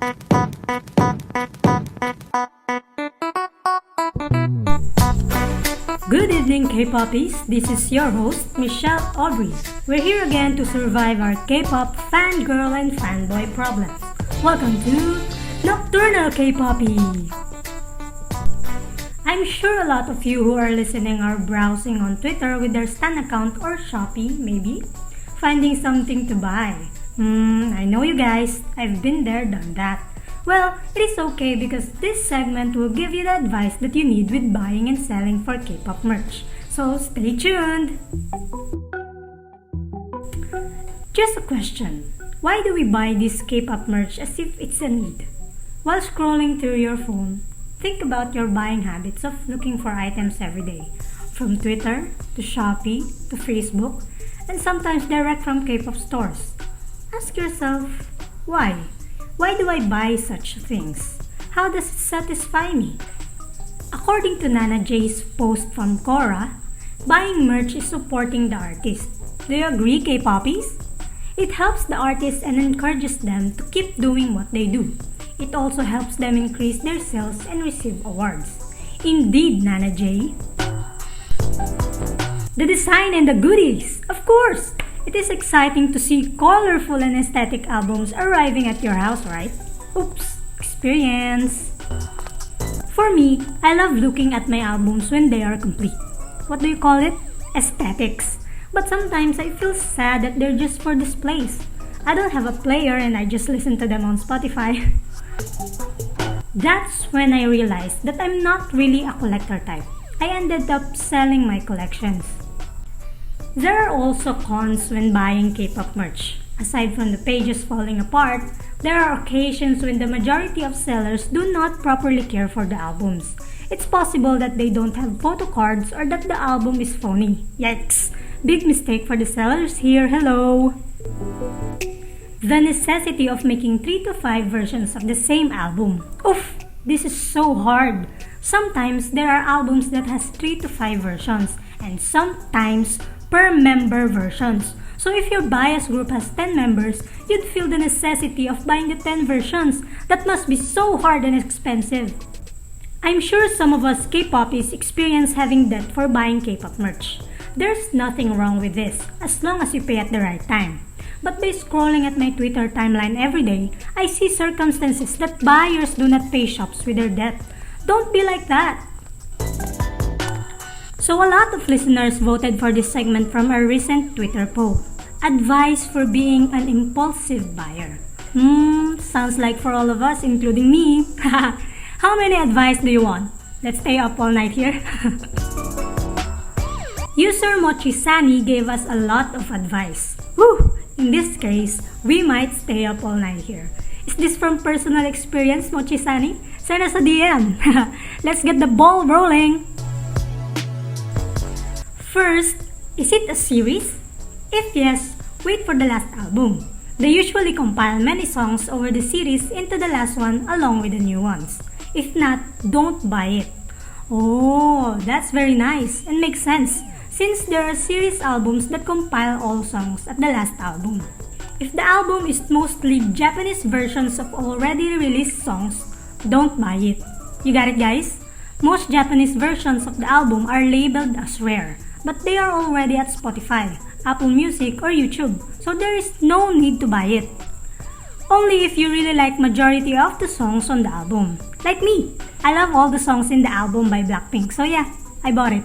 Good evening, K-Poppies. This is your host, Michelle Aubrey. We're here again to survive our K-pop fangirl and fanboy problems. Welcome to Nocturnal Kpoppie. I'm sure a lot of you who are listening are browsing on Twitter with their Stan account or Shopee, maybe, finding something to buy. I know you guys. I've been there, done that. Well, it is okay because this segment will give you the advice that you need with buying and selling for K-pop merch. So stay tuned! Just a question. Why do we buy this K-pop merch as if it's a need? While scrolling through your phone, think about your buying habits of looking for items every day. From Twitter, to Shopee, to Facebook, and sometimes direct from K-pop stores. Ask yourself, why? Why do I buy such things? How does it satisfy me? According to Nana J's post from Quora, buying merch is supporting the artist. Do you agree, K-Poppies? It helps the artist and encourages them to keep doing what they do. It also helps them increase their sales and receive awards. Indeed, Nana J. The design and the goodies, of course! It is exciting to see colorful and aesthetic albums arriving at your house, right? Oops, experience! For me, I love looking at my albums when they are complete. What do you call it? Aesthetics. But sometimes I feel sad that they're just for displays. I don't have a player and I just listen to them on Spotify. That's when I realized that I'm not really a collector type. I ended up selling my collections. There are also cons when buying K-pop merch. Aside from the pages falling apart, there are occasions when the majority of sellers do not properly care for the albums. It's possible that they don't have photo cards or that the album is phony. Yikes! Big mistake for the sellers here, hello! The necessity of making 3 to 5 versions of the same album. Oof! This is so hard! Sometimes there are albums that has 3 to 5 versions and sometimes per member versions. So if your bias group has 10 members, you'd feel the necessity of buying the 10 versions. That must be so hard and expensive. I'm sure some of us K-Poppies experience having debt for buying K-pop merch. There's nothing wrong with this, as long as you pay at the right time. But by scrolling at my Twitter timeline every day, I see circumstances that buyers do not pay shops with their debt. Don't be like that! So a lot of listeners voted for this segment from a recent Twitter poll. Advice for being an impulsive buyer. Sounds like for all of us, including me. How many advice do you want? Let's stay up all night here. User Mochisani gave us a lot of advice. Woo! In this case, we might stay up all night here. Is this from personal experience, Mochisani? Send us a DM. Let's get the ball rolling. First, is it a series? If yes, wait for the last album. They usually compile many songs over the series into the last one along with the new ones. If not, don't buy it. Oh, that's very nice and makes sense since there are series albums that compile all songs at the last album. If the album is mostly Japanese versions of already released songs, don't buy it. You got it, guys? Most Japanese versions of the album are labeled as rare, but they are already at Spotify, Apple Music, or YouTube, so there is no need to buy it. Only if you really like majority of the songs on the album. Like me, I love all the songs in the album by Blackpink, so yeah, I bought it.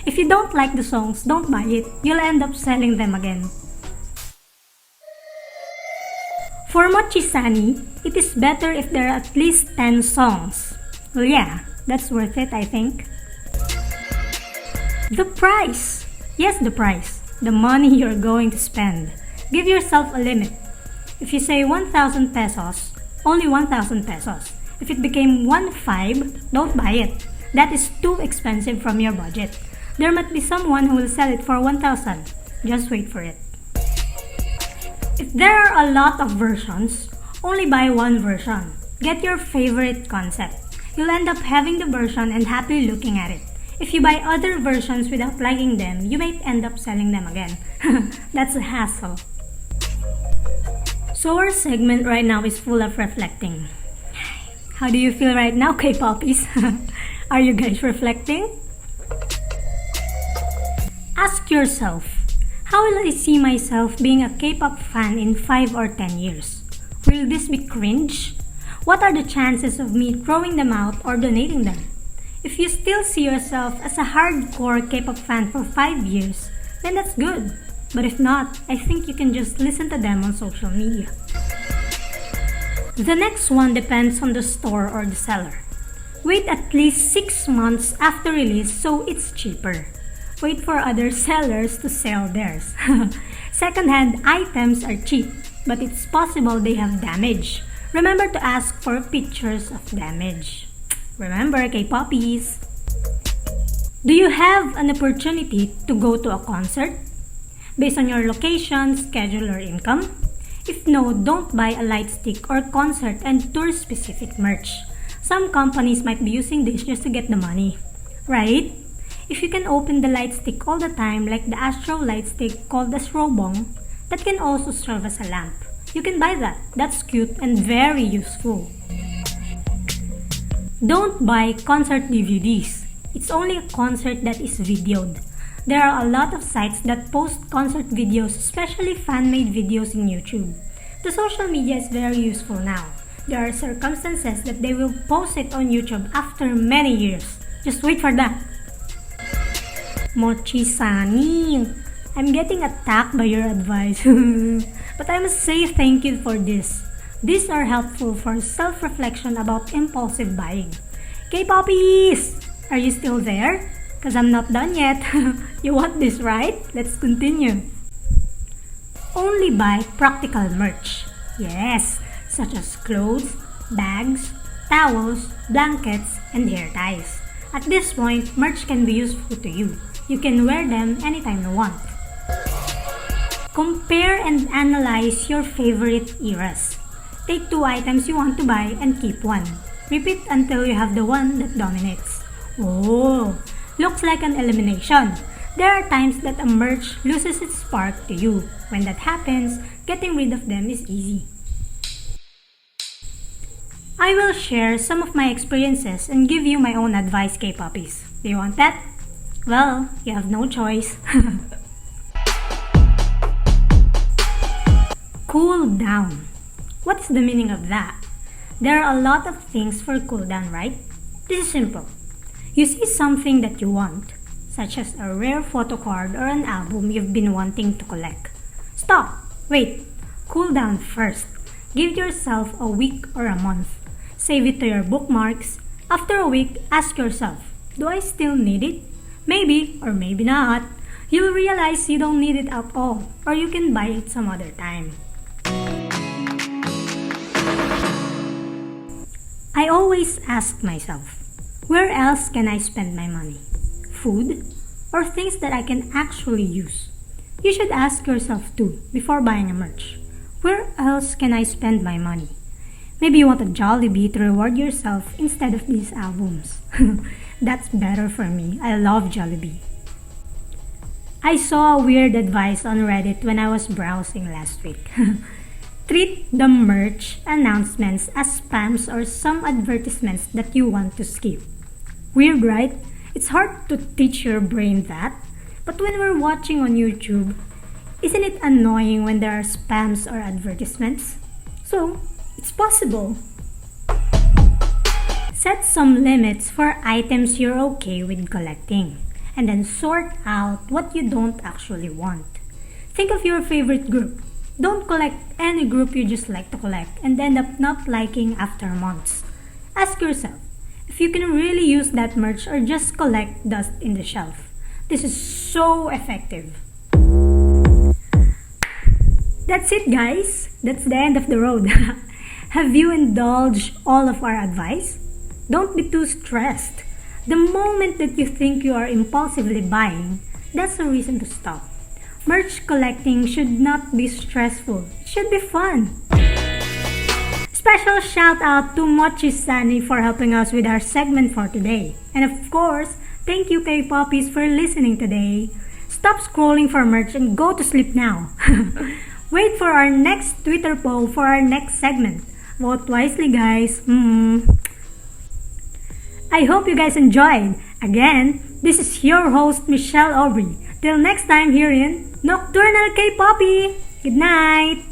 If you don't like the songs, don't buy it. You'll end up selling them again. For Mochisani, it is better if there are at least 10 songs. Well yeah, that's worth it, I think. The price! Yes, the price. The money you're going to spend. Give yourself a limit. If you say 1,000 pesos, only 1,000 pesos. If it became 1,500, don't buy it. That is too expensive from your budget. There might be someone who will sell it for 1,000. Just wait for it. If there are a lot of versions, only buy one version. Get your favorite concept. You'll end up having the version and happily looking at it. If you buy other versions without liking them, you might end up selling them again. That's a hassle. So our segment right now is full of reflecting. How do you feel right now, Kpoppies? Are you guys reflecting? Ask yourself, how will I see myself being a K-pop fan in 5 or 10 years? Will this be cringe? What are the chances of me throwing them out or donating them? If you still see yourself as a hardcore K-pop fan for 5 years, then that's good. But if not, I think you can just listen to them on social media. The next one depends on the store or the seller. Wait at least 6 months after release so it's cheaper. Wait for other sellers to sell theirs. Second-hand items are cheap, but it's possible they have damage. Remember to ask for pictures of damage. Remember, Kpoppies! Do you have an opportunity to go to a concert? Based on your location, schedule, or income? If no, don't buy a light stick or concert and tour-specific merch. Some companies might be using this just to get the money. Right? If you can open the light stick all the time, like the Astro light stick called the Strobong, that can also serve as a lamp. You can buy that. That's cute and very useful. Don't buy concert DVDs. It's only a concert that is videoed. There are a lot of sites that post concert videos, especially fan-made videos in YouTube. The social media is very useful now. There are circumstances that they will post it on YouTube after many years. Just wait for that. Mochi-sani, I'm getting attacked by your advice. But I must say thank you for this. These are helpful for self-reflection about impulsive buying. Kpoppies! Are you still there? Because I'm not done yet. You want this, right? Let's continue. Only buy practical merch. Yes, such as clothes, bags, towels, blankets, and hair ties. At this point, merch can be useful to you. You can wear them anytime you want. Compare and analyze your favorite eras. Take 2 items you want to buy and keep one. Repeat until you have the one that dominates. Oh, looks like an elimination. There are times that a merch loses its spark to you. When that happens, getting rid of them is easy. I will share some of my experiences and give you my own advice, Kpoppies. Do you want that? Well, you have no choice. Cool down. What is the meaning of that? There are a lot of things for cool down, right? This is simple. You see something that you want, such as a rare photo card or an album you've been wanting to collect. Stop! Wait! Cool down first. Give yourself a week or a month. Save it to your bookmarks. After a week, ask yourself, do I still need it? Maybe or maybe not. You'll realize you don't need it at all, or you can buy it some other time. I always ask myself, where else can I spend my money? Food? Or things that I can actually use? You should ask yourself too before buying a merch. Where else can I spend my money? Maybe you want a Jollibee to reward yourself instead of these albums. That's better for me. I love Jollibee. I saw a weird advice on Reddit when I was browsing last week. Treat the merch announcements as spams or some advertisements that you want to skip. Weird, right? It's hard to teach your brain that. But when we're watching on YouTube, isn't it annoying when there are spams or advertisements? So, it's possible. Set some limits for items you're okay with collecting, and then sort out what you don't actually want. Think of your favorite group. Don't collect any group you just like to collect and end up not liking after months. Ask yourself if you can really use that merch or just collect dust in the shelf. This is so effective. That's it, guys. That's the end of the road. Have you indulged all of our advice? Don't be too stressed. The moment that you think you are impulsively buying, that's a reason to stop. Merch collecting should not be stressful. It should be fun. Special shout out to Mochi-sani for helping us with our segment for today. And of course, thank you Kpoppies for listening today. Stop scrolling for merch and go to sleep now. Wait for our next Twitter poll for our next segment. Vote wisely, guys. I hope you guys enjoyed. Again, this is your host, Michelle Aubrey. Till next time here in Nocturnal Kpoppie. Good night!